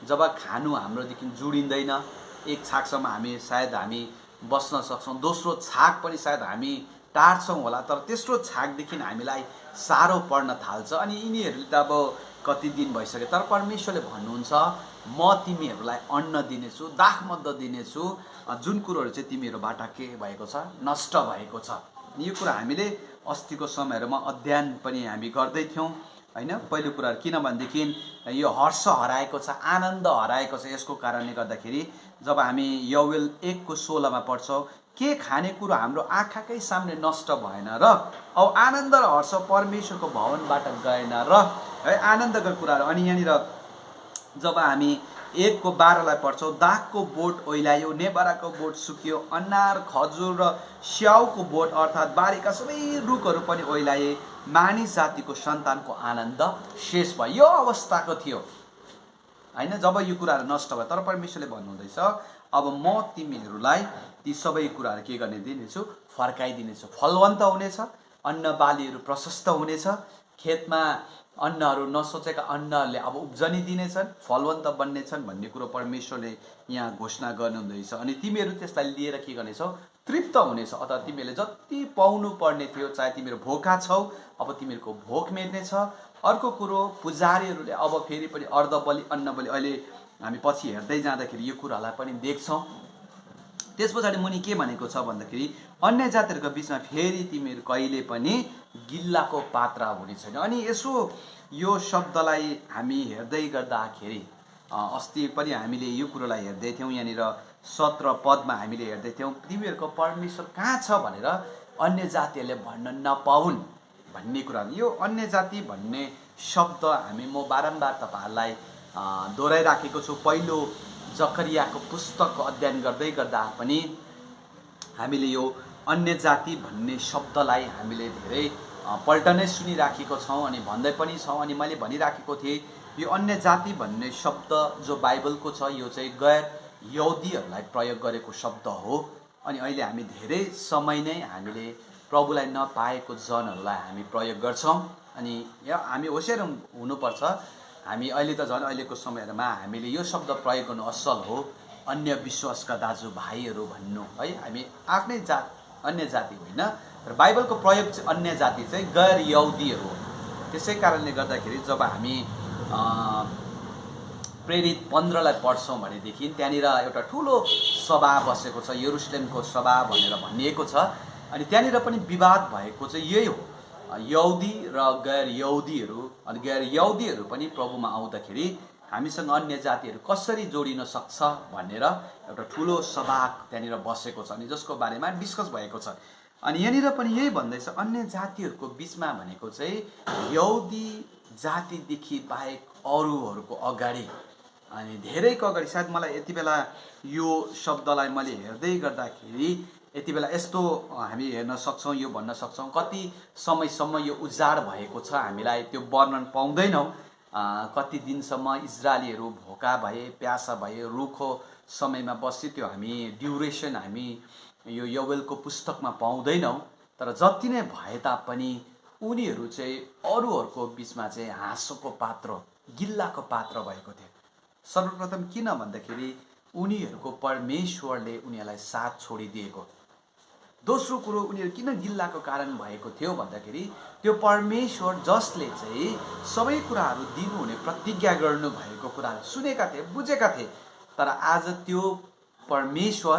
[SPEAKER 1] जब खानु हाम्रोदेखि जुडिँदैन, 1 छाकसम्म हामी सायद हामी बस्न सक्छौँ, दोस्रो छाक पनि सायद हामी टार्छौँ होला, तर तेस्रो छाकदेखि हामीलाई साह्रो पर्न थाल्छ। अनि यिनीहरूले त अब कति दिन भइसक्यो, तर परमेश्वरले भन्नुहुन्छ, म तिमीहरूलाई अन्न दिनेछु, दाखमद दिनेछु, जुन कुरोहरू चाहिँ तिमीहरूबाट के भएको छ? नष्ट भएको छ। यो कुरा हामीले अस्तिको समयहरूमा अध्ययन पनि हामी गर्दै थियौँ होइन। पहिलो कुराहरू किनभनेदेखि यो हर्ष हराएको छ, आनन्द हराएको छ। यसको कारणले गर्दाखेरि जब हामी यौवेल 1:16 पढ्छौँ, के खानेकुरो हाम्रो आँखाकै सामने नष्ट भएन र? अब आनन्द र हर्ष परमेश्वरको भवनबाट गएन र है, आनन्दका कुराहरू। अनि यहाँनिर जब हामी 1:12 पढ्छौँ, दागको बोट ओइलायो, नेबराको बोट सुक्यो, अनार, खजुर र स्याउको बोट अर्थात् बारीका सबै रुखहरू पनि ओइलाए, मानिस जातिको सन्तानको आनन्द शेष भयो। यो अवस्थाको थियो होइन जब यो कुराहरू नष्ट भयो। तर परमेश्वरले भन्नुहुँदैछ, अब म तिमीहरूलाई ती सबै कुराहरू के गर्ने दिनेछु? फर्काइदिनेछु। फलवन्त हुनेछ, अन्न बालीहरू प्रशस्त हुनेछ, खेतमा अन्नहरू नसोचेका अन्नहरूले अब उब्जनी दिनेछन्, फलवन्त बन्नेछन् भन्ने कुरो परमेश्वरले यहाँ घोषणा गर्नुहुँदैछ। अनि तिमीहरू त्यसलाई लिएर के गर्नेछौ? तृप्त हुनेछ। अथवा तिमीहरूले जति पाउनु पर्ने थियो, चाहे तिमीहरू भोका छौ, अब तिमीहरूको भोक मेट्नेछ। अर्को कुरो, पुजारीहरूले अब फेरि पनि अर्धबलि, अन्नबलि, अहिले हामी पछि हेर्दै जाँदाखेरि यो कुरालाई पनि देख्छौँ। त्यस पछाडि मुनि के भनेको छ भन्दाखेरि, अन्य जातिहरूको बिचमा फेरि तिमीहरू कहिले पनि गिल्लाको पात्र हुने छैन। अनि यसो यो शब्दलाई हामी हेर्दै गर्दाखेरि अस्ति पनि हामीले यो कुरोलाई हेर्दै थियौँ। यहाँनिर 17 पदमा हामीले हेर्दै थियौँ, तिमीहरूको परमेश्वर कहाँ छ भनेर अन्य जातिहरूले भन्न नपाउन् भन्ने कुरा। यो अन्य जाति भन्ने शब्द म बारम्बार तपाईँहरूलाई दोहोऱ्याइराखेको छु। पहिलो जकरियाको पुस्तकको अध्ययन गर्दै गर्दा पनि हामीले यो अन्य जाति भन्ने शब्दलाई हामीले धेरै पल्ट नै सुनिराखेको छौँ अनि भन्दै पनि छौँ। अनि मैले भनिराखेको थिएँ, यो अन्य जाति भन्ने शब्द जो बाइबलको छ, यो चाहिँ गैर यहुदीहरूलाई प्रयोग गरेको शब्द हो। अनि अहिले हामी धेरै समय नै हामीले प्रभुलाई नपाएको जनहरूलाई हामी प्रयोग गर्छौँ। अनि हामी होसियार हुनुपर्छ। हामी अहिले त झन् अहिलेको समयहरूमा हामीले यो शब्द प्रयोग गर्नु असल हो, अन्य विश्वासका दाजुभाइहरू भन्नु है। हामी आफ्नै अन्य जाति होइन, र बाइबलको प्रयोग चाहिँ अन्य जाति चाहिँ गैर यहुदीहरू हो। त्यसै कारणले गर्दाखेरि जब हामी प्रेरित 15लाई पढ्छौँ भनेदेखि त्यहाँनिर एउटा ठुलो सभा बसेको छ, यरुशलेमको सभा भनेर भनिएको छ। अनि त्यहाँनिर पनि विवाद भएको चाहिँ यही हो, यहुदी र गैर यहुदीहरू। अनि गैर यहुदीहरू पनि प्रभुमा आउँदाखेरि हामीसँग अन्य जातिहरू कसरी जोडिन सक्छ भनेर एउटा ठुलो सभा त्यहाँनिर बसेको छ, अनि जसको बारेमा डिस्कस भएको छ। अनि यहाँनिर पनि यही भन्दैछ, अन्य जातिहरूको बिचमा भनेको चाहिँ यहुदी जातिदेखि बाहेक अरूहरूको अगाडि, अनि धेरैको अगाडि। सायद मलाई यति बेला यो शब्दलाई मैले हेर्दै गर्दाखेरि यति बेला यस्तो हामी हेर्न सक्छौँ, यो भन्न सक्छौँ, कति समयसम्म यो उजाड भएको छ हामीलाई त्यो वर्णन पाउँदैनौँ। कति दिनसम्म इजरायलीहरू भोका भए, प्यासा भए, रुखो समयमा बसी, त्यो हामी ड्युरेसन हामी यो योवेलको पुस्तकमा पाउँदैनौँ। तर जति नै भए तापनि उनीहरू चाहिँ अरूहरूको बिचमा चाहिँ हाँसोको पात्र, गिल्लाको पात्र भएको थियो। सर्वप्रथम किन भन्दाखेरि उनीहरूको परमेश्वरले उनीहरूलाई साथ छोडिदिएको। दोस्रो कुरो, उनीहरू किन गिल्लाको कारण भएको थियो भन्दाखेरि त्यो परमेश्वर जसले चाहिँ सबै कुराहरू दिनुहुने प्रतिज्ञा गर्नुभएको कुराहरू सुनेका थिए, बुझेका थिए, तर आज त्यो परमेश्वर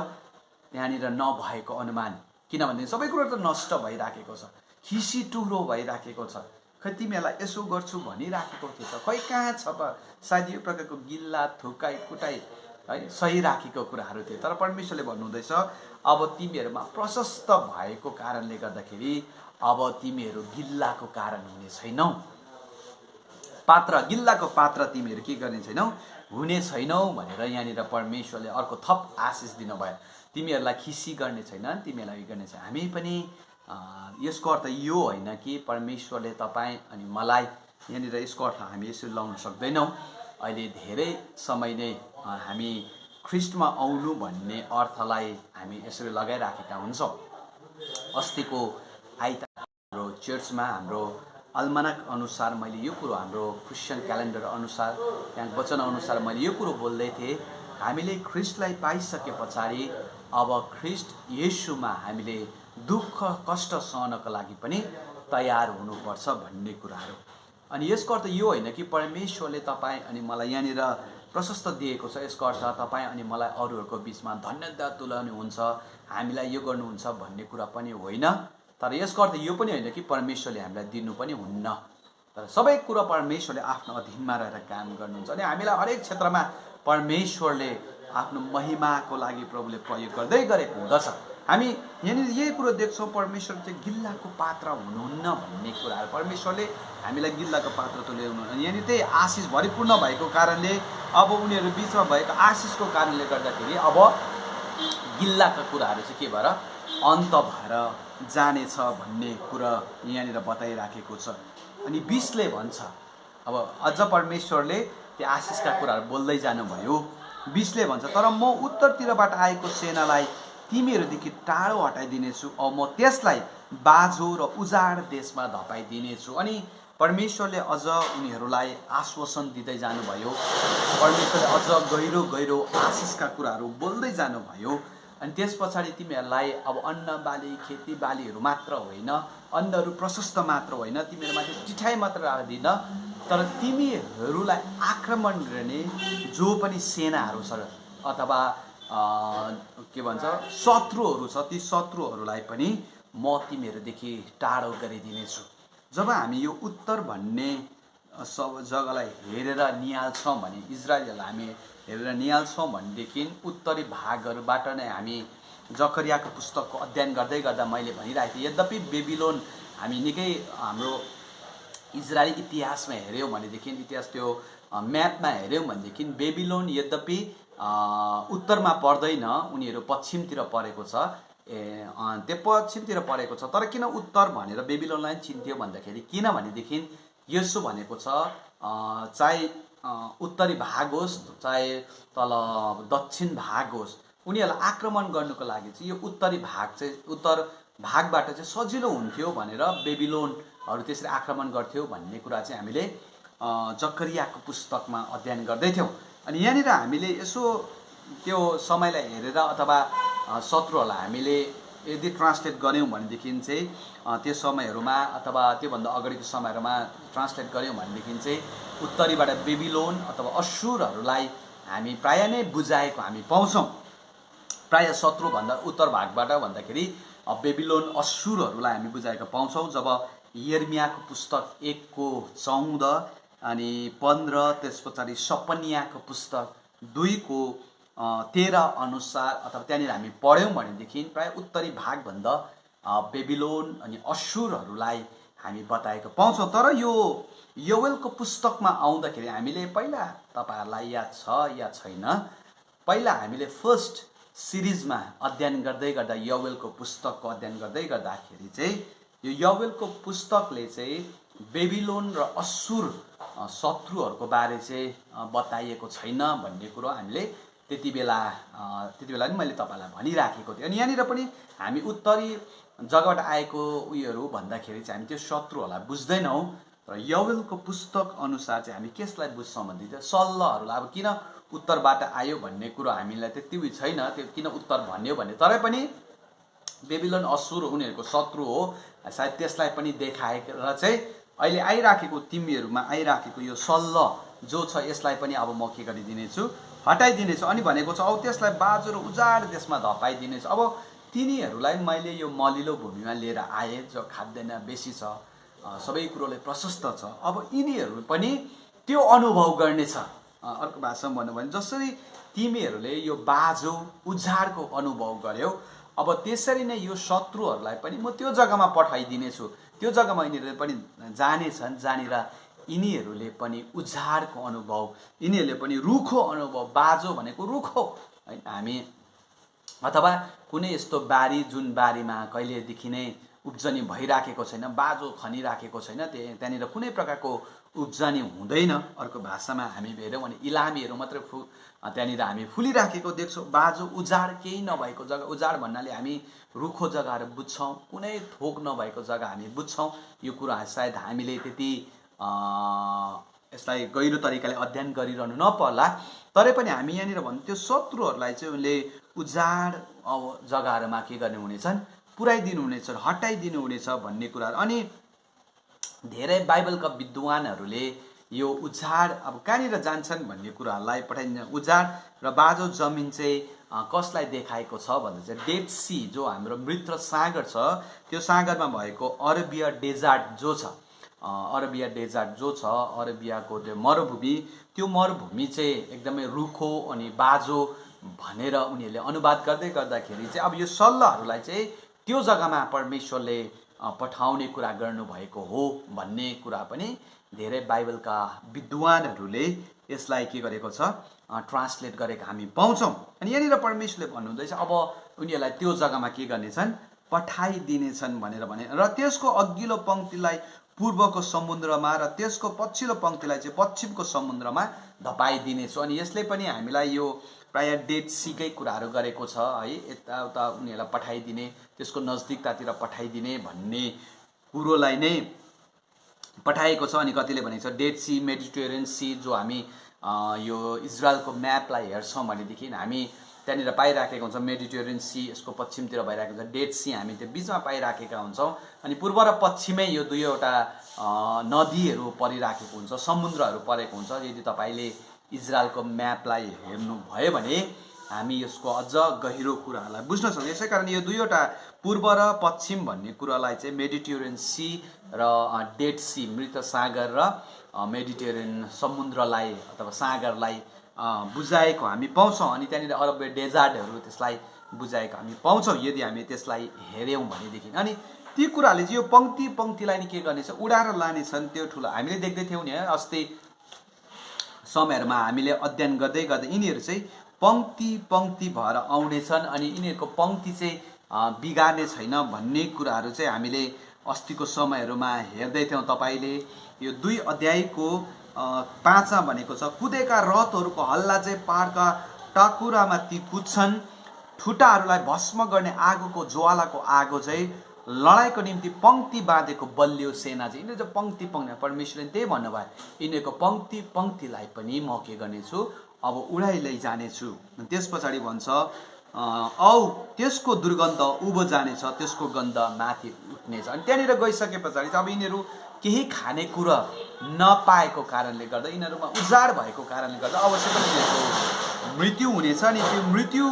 [SPEAKER 1] त्यहाँनिर नभएको अनुमान। किनभने सबै कुरा त नष्ट भइराखेको छ, खिसी टुह्रो भइराखेको छ। खै तिमीहरूलाई यसो गर्छु भनिराखेको थियो त, खै कहाँ छ त? सायद यो प्रकारको गिल्ला, थुकाइ कुटाइ है सही राखेको कुराहरू थिए। तर परमेश्वरले भन्नुहुँदैछ, अब तिमीहरूमा प्रशस्त भएको कारणले गर्दाखेरि अब तिमीहरू गिल्लाको कारण हुने छैनौ, पात्र, गिल्लाको पात्र तिमीहरू के गर्ने छैनौ, हुने छैनौ भनेर यहाँनिर परमेश्वरले अर्को थप आशिष दिनुभयो। तिमीहरूलाई खिसी गर्ने छैन, तिमीहरूलाई गर्ने छैन। हामी पनि यसको अर्थ यो होइन कि परमेश्वरले तपाईँ अनि मलाई, यहाँनिर यसको अर्थ हामी यसरी लाउन सक्दैनौँ। अहिले धेरै समय नै हामी ख्रिस्टमा आउनु भन्ने अर्थलाई हामी यसरी लगाइराखेका हुन्छौँ। अस्तिको आइतबार हाम्रो चर्चमा हाम्रो अल्मनाक अनुसार मैले यो कुरो, हाम्रो क्रिस्चियन क्यालेन्डर अनुसार, त्यहाँ वचन अनुसार मैले यो कुरो बोल्दै थिएँ, हामीले ख्रिस्टलाई पाइसके पछाडि अब ख्रिस्ट येशूमा हामीले दुःख कष्ट सहनको लागि पनि तयार हुनुपर्छ भन्ने कुराहरू। अनि यसको अर्थ यो होइन कि परमेश्वरले तपाईँ अनि मलाई यहाँनिर प्रशस्त दिएको छ, यसको अर्थ तपाईँ अनि मलाई अरूहरूको बिचमा धन्यवाद तुल्याउनुहुन्छ, हामीलाई यो गर्नुहुन्छ भन्ने कुरा पनि होइन। तर यसको अर्थ यो पनि होइन कि परमेश्वरले हामीलाई दिनु पनि हुन्न। तर सबै कुरा परमेश्वरले आफ्नो अधीनमा रहेर काम गर्नुहुन्छ। अनि हामीलाई हरेक क्षेत्रमा परमेश्वरले आफ्नो महिमाको लागि प्रभुले प्रयोग गर्दै गरेको हुँदछ। हामी यहाँनिर यही कुरो देख्छौँ, परमेश्वर चाहिँ गिल्लाको पात्र हुनुहुन्न भन्ने कुराहरू परमेश्वरले हामीलाई गिल्लाको पात्र तुल्याउनु। अनि यहाँनिर त्यही आशिष भरिपूर्ण भएको कारणले अब उनीहरू बिचमा भएको आशिषको कारणले गर्दाखेरि अब गिल्लाका कुराहरू चाहिँ के भएर अन्त भएर जानेछ भन्ने कुरा यहाँनिर बताइराखेको छ। अनि 20ले भन्छ, अब अझ परमेश्वरले त्यो आशिषका कुराहरू बोल्दै जानुभयो। 20ले भन्छ, तर म उत्तरतिरबाट आएको सेनालाई तिमीहरूदेखि टाढो हटाइदिनेछु, अब म त्यसलाई बाझो र उजाड देशमा धपाइदिनेछु। अनि परमेश्वरले अझ उनीहरूलाई आश्वासन दिँदै जानुभयो। परमेश्वरले अझ गहिरो गहिरो आशिषका कुराहरू बोल्दै जानुभयो। अनि त्यस पछाडि तिमीहरूलाई अब अन्न बाली, खेतीबालीहरू मात्र होइन, अन्नहरू प्रशस्त मात्र होइन, तिमीहरूमाथि टिठाइ मात्र राख्दिन, तर तिमीहरूलाई आक्रमण गर्ने जो पनि सेनाहरू छ अथवा के भन्छ शत्रुहरू छ, ती शत्रुहरूलाई पनि म तिमीहरूदेखि टाढो गरिदिनेछु। जब हामी यो उत्तर भन्ने सब जग्गालाई हेरेर निहाल्छौँ भने, इजरायललाई हामी हेरेर निहाल्छौँ भनेदेखि उत्तरी भागहरूबाट नै हामी जकरियाको पुस्तकको अध्ययन गर्दै गर्दा मैले भनिरहेको थिएँ, यद्यपि बेबिलोन हामी निकै हाम्रो इजरायली इतिहासमा हेऱ्यौँ भनेदेखि, इतिहास त्यो म्यापमा हेऱ्यौँ भनेदेखि बेबिलोन यद्यपि उत्तरमा पर्दैन, उनीहरू पश्चिमतिर परेको छ। त्यो पश्चिमतिर परेको छ। तर किन उत्तर भनेर बेबिलोनलाई चिन्थ्यो भन्दाखेरि, किनभनेदेखि यसो भनेको छ, चाहे उत्तरी भाग होस् चाहे तल दक्षिण भाग होस्, उनीहरूलाई आक्रमण गर्नुको लागि चाहिँ यो उत्तरी भाग चाहिँ, उत्तर भागबाट चाहिँ सजिलो हुन्थ्यो भनेर बेबिलोनहरू त्यसरी आक्रमण गर्थ्यो भन्ने कुरा चाहिँ हामीले जकरियाको पुस्तकमा अध्ययन गर्दैथ्यौँ। अनि यहाँनिर हामीले यसो त्यो समयलाई हेरेर अथवा शत्रुहरूलाई हामीले यदि ट्रान्सलेट गऱ्यौँ भनेदेखि चाहिँ त्यो समयहरूमा अथवा त्योभन्दा अगाडिको समयहरूमा ट्रान्सलेट गऱ्यौँ भनेदेखि चाहिँ उत्तरीबाट बेबिलोन अथवा अश्शुरहरूलाई हामी प्राय नै बुझाएको हामी पाउँछौँ। प्राय शत्रुभन्दा उत्तर भागबाट भन्दाखेरि बेबिलोन अश्शुरहरूलाई हामी बुझाएको पाउँछौँ। जब यिर्मियाको पुस्तक 1:14 अनि 15, त्यस पछाडि सपनियाको पुस्तक 2:13 अनुसार अथवा त्यहाँनिर हामी पढ्यौँ भनेदेखि प्राय उत्तरी भागभन्दा बेबिलोन अनि अश्शुरहरूलाई हामी बताएको पाउँछौँ। तर यो योवेलको पुस्तकमा आउँदाखेरि हामीले पहिला तपाईहरुलाई याद छ या छैन, पहिला हामीले फर्स्ट सिरिजमा अध्ययन गर्दै गर्दा योवेलको पुस्तकको अध्ययन गर्दै गर्दाखेरि चाहिँ यो योवेलको पुस्तकले चाहिँ बेबिलोन र अश्शुर शत्रुहरूको बारे चाहिँ बताइएको छैन भन्ने कुरो हामीले त्यति बेला नि मैले तपाईलाई भनिराखेको थिएँ। अनि यहाँनिर पनि हामी उत्तरी जगबाट आएको उयोहरू भन्दाखेरि चाहिँ हामी त्यो शत्रुहरूलाई बुझ्दैनौँ। र योवेलको पुस्तक अनुसार चाहिँ हामी कसलाई बुझ्छौँ भन्दा सल्लहरूलाई अब किन उत्तरबाट आयो भन्ने कुरो हामीलाई त्यति उयो छैन, त्यो किन उत्तर भन्यो भन्ने, तरै पनि बेबिलोन अश्शुर उनीहरूको शत्रु हो, सायद त्यसलाई पनि देखाएर चाहिँ अहिले आइराखेको तिमीहरूमा आइराखेको यो सल्ल जो छ यसलाई पनि अब म के गरिदिनेछु, हटाइदिनेछु। अनि भनेको छ अब त्यसलाई बाजो र उजाड देशमा धपाइदिनेछु। अब तिनीहरूलाई मैले यो मलिलो भूमिमा लिएर आएँ जो खाद्यान्न बेसी छ, सबै कुरोले प्रशस्त छ। अब यिनीहरू पनि त्यो अनुभव गर्नेछ। अर्को भाषामा भन्नु भने जसरी तिमीहरूले यो बाजो उजाडको अनुभव गर्यौ, अब त्यसरी नै यो शत्रुहरूलाई पनि म त्यो जग्गामा पठाइदिनेछु। त्यो जग्गामा यिनीहरूले पनि जानेछन्, जहाँनिर यिनीहरूले पनि उजाडको अनुभव, यिनीहरूले पनि रुखो अनुभव, बाजो भनेको रुखो हैन, हामी अथवा कुनै यस्तो बारी जुन बारीमा कहिलेदेखि नै उब्जनी भइराखेको छैन, बाजो खनिराखेको छैन, त्यहाँनिर कुनै प्रकारको उब्जनी हुँदैन। अर्को भाषामा हामी हेऱ्यौँ भने इलामीहरू मात्रै त्यहाँनिर हामी फुलिराखेको देख्छौँ। बाजो उजाड केही नभएको जग्गा, उजाड भन्नाले हामी रुखो जग्गाहरू बुझ्छौँ, कुनै थोक नभएको जग्गा हामी बुझ्छौँ। यो कुरा सायद हामीले त्यति यसलाई गहिरो तरिकाले अध्ययन गरिरहनु नपर्ला, तरै पनि हामी यहाँनिर भन्नु त्यो शत्रुहरूलाई चाहिँ उनले उजाड जग्गाहरूमा के गर्ने हुनेछन्, पुर्याइदिनु हुनेछ, हटाइदिनु हुनेछ भन्ने कुराहरू। अनि धेरै बाइबलका विद्वानहरूले यो उजाड अब कहाँनिर जान्छन् भन्ने कुराहरूलाई पठाइदिन्छ। उजाड र बाजो जमिन चाहिँ कसलाई देखाएको छ भन्दा चाहिँ डेड सी जो हाम्रो मृत सागर छ, त्यो सागरमा भएको अरबिया डेजर्ट जो छ, अरबिया डेजर्ट जो छ, अरबियाको त्यो मरुभूमि, त्यो मरुभूमि चाहिँ एकदमै रुखो अनि बाजो भनेर उनीहरूले अनुवाद गर्दै गर्दाखेरि चाहिँ अब यो सल्लहरूलाई चाहिँ त्यो जग्गामा परमेश्वरले पठाउने कुरा गर्नुभएको हो भन्ने कुरा पनि धेरै बाइबलका विद्वानहरूले यसलाई के गरेको छ, ट्रान्सलेट गरेको हामी पाउँछौँ। अनि यहाँनिर परमेश्वरले भन्नुहुँदैछ अब उनीहरूलाई त्यो जग्गामा के गर्नेछन्, पठाइदिनेछन् भनेर भने, र त्यसको अघिल्लो पङ्क्तिलाई पूर्वको समुद्रमा र त्यसको पछिल्लो पङ्क्तिलाई चाहिँ पश्चिमको समुद्रमा धपाइदिनेछु। अनि यसले पनि हामीलाई यो प्राय डेड सीकै कुराहरू गरेको छ है, यताउता उनीहरूलाई पठाइदिने, त्यसको नजदिकतातिर पठाइदिने भन्ने कुरोलाई नै पठाएको छ। अनि कतिले भनेको छ डेड सी, मेडिटेरेनियन सी, जो हामी यो इजरायलको म्यापलाई हेर्छौँ भनेदेखि हामी त्यहाँनिर पाइराखेको हुन्छ मेडिटेरेनियन सी, यसको पश्चिमतिर भइरहेको हुन्छ डेड सी, हामी त्यो बिचमा पाइराखेका हुन्छौँ। अनि पूर्व र पश्चिमै यो दुईवटा नदीहरू परिराखेको हुन्छ, समुद्रहरू परेको हुन्छ। यदि तपाईँले इजरायलको म्यापलाई हेर्नुभयो भने हामी यसको अझ गहिरो कुराहरूलाई बुझ्न सक्छौँ। यसै कारण यो दुईवटा पूर्व र पश्चिम भन्ने कुरालाई चाहिँ मेडिटेरेनियन सी र डेड सी, मृत सागर र मेडिटेरेनियन समुद्रलाई अथवा सागरलाई बुझाएको हामी पाउँछौँ। अनि त्यहाँनिर अरब डेजर्टहरू त्यसलाई बुझाएको हामी पाउँछौँ यदि हामी त्यसलाई हेऱ्यौँ भनेदेखि। अनि ती कुराले चाहिँ यो पङ्क्ति पङ्क्तिलाई नि के गर्नेछ, उडाएर लानेछन्। त्यो ठुलो हामीले देख्दै थियौँ नि अस्ति समयहरूमा हामीले अध्ययन गर्दै गर्दा यिनीहरू चाहिँ पङ्क्ति पङ्क्ति भएर आउनेछन्। अनि यिनीहरूको पङ्क्ति चाहिँ बिगार्ने छैन भन्ने कुराहरू चाहिँ हामीले अस्तिको समयहरूमा हेर्दै थियौँ। तपाईँले यो 2 अध्यायको 5मा भनेको छ, कुदेका रथहरूको हल्ला चाहिँ पहाडका टाकुरामा ती कुद्छन्, ठुटाहरूलाई भस्म गर्ने आगोको ज्वालाको आगो चाहिँ लडाइँको निम्ति पङ्क्ति बाँधेको बलियो सेना चाहिँ। यिनीहरू चाहिँ पङ्क्ति पङ्क्ति, परमेश्वरले त्यही भन्नुभयो, यिनीहरूको पङ्क्ति पङ्क्तिलाई पनि म के गर्नेछु, अब उडाइ लैजानेछु। त्यस पछाडि भन्छ औ त्यसको दुर्गन्ध उभो जानेछ, त्यसको गन्ध माथि उठ्नेछ। अनि त्यहाँनिर गइसके पछाडि चाहिँ अब यिनीहरू केही खानेकुरा नपाएको कारणले गर्दा, यिनीहरूमा उजाड भएको कारणले गर्दा अवश्य पनि यिनीहरूको मृत्यु हुनेछ। अनि त्यो मृत्यु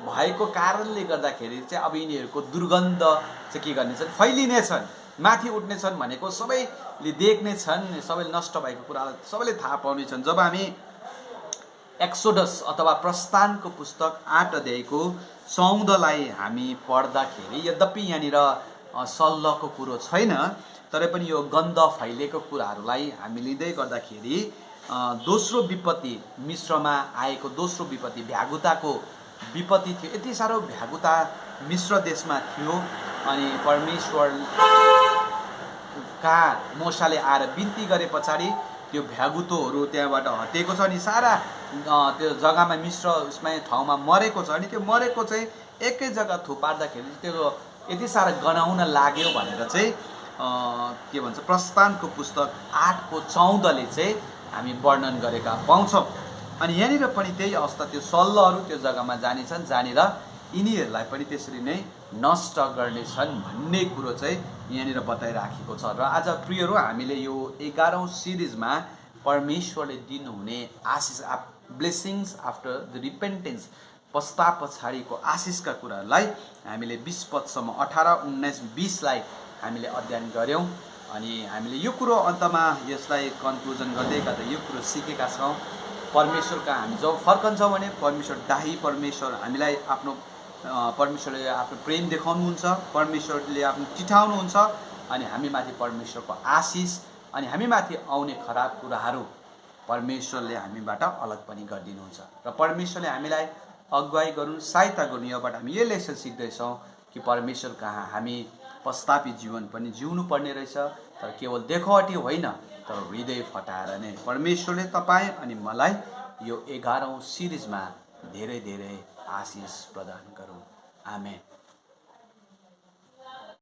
[SPEAKER 1] भएको कारणले गर्दाखेरि चाहिँ अब यिनीहरूको दुर्गन्ध चाहिँ के गर्नेछन्, फैलिनेछन्, माथि उठ्नेछन् भनेको सबैले देख्नेछन्, सबैले नष्ट भएको कुरा सबैले थाहा पाउनेछन्। जब हामी एक्सोडस अथवा प्रस्थानको पुस्तक 8 अध्यायको 14लाई हामी पढ्दाखेरि, यद्यपि यहाँनिर सल्लको कुरो छैन, तर पनि यो गन्ध फैलेको कुराहरूलाई हामी लिँदै गर्दाखेरि दोस्रो विपत्ति, मिश्रमा आएको दोस्रो विपत्ति, भ्यागुताको विपत्ति थियो। यति साह्रो भ्यागुता मिश्र देशमा थियो। अनि परमेश्वर कहाँ मोसाले आएर बिन्ती गरे पछाडि त्यो भ्यागुतोहरू त्यहाँबाट हटेको छ। अनि सारा त्यो जग्गामा मिश्र उसमा ठाउँमा मरेको छ। अनि त्यो मरेको चाहिँ एकै जग्गा थुपार्दाखेरि त्यो यति साह्रो गनाउन लाग्यो भनेर चाहिँ के भन्छ, प्रस्थानको पुस्तक 8को 14ले चाहिँ हामी वर्णन गरेका पाउँछौँ। अनि यहाँनिर पनि त्यही अवस्था, त्यो सल्लहरू त्यो जग्गामा जानेछन्, जानेर यिनीहरूलाई पनि त्यसरी नै नष्ट गर्नेछन् भन्ने कुरो चाहिँ यहाँनिर बताइराखेको छ। र आज प्रियहरू, हामीले यो 11औं सिरिजमा परमेश्वरले दिनुहुने आशिष, ब्लेसिङ्स आफ्टर द रिपेन्टेन्स, पश्चाताप पछाडिको आशिषका कुराहरूलाई हामीले 20 पदसम्म 18, 19, 20लाई हामीले अध्ययन गऱ्यौँ। अनि हामीले यो कुरो अन्तमा यसलाई कन्क्लुजन गर्दै गर्दा यो कुरो सिकेका छौँ, परमेश्वरका हामी जब फर्कन्छौँ भने परमेश्वर दाही, परमेश्वर हामीलाई आफ्नो परमेश्वरले आफ्नो प्रेम देखाउनुहुन्छ, परमेश्वरले आफ्नो चिठाउनुहुन्छ, अनि हामीमाथि परमेश्वरको आशिष, अनि हामीमाथि आउने खराब कुराहरू परमेश्वरले हामीबाट अलग पनि गरिदिनुहुन्छ। र परमेश्वरले हामीलाई अगुवाई गरून्, सहायता गरून्। योबाट हामी यो लेसन सिक्दैछौँ कि परमेश्वर कहाँ हामी पश्चातापी जीवन पनि जिउनु पर्ने रहेछ, तर केवल देखावटी होइन, तर हृदय फटाएर नै। परमेश्वरले तपाईँ अनि मलाई यो 11औं सिरिजमा धेरै धेरै आशिष प्रदान गरून्। आमेन।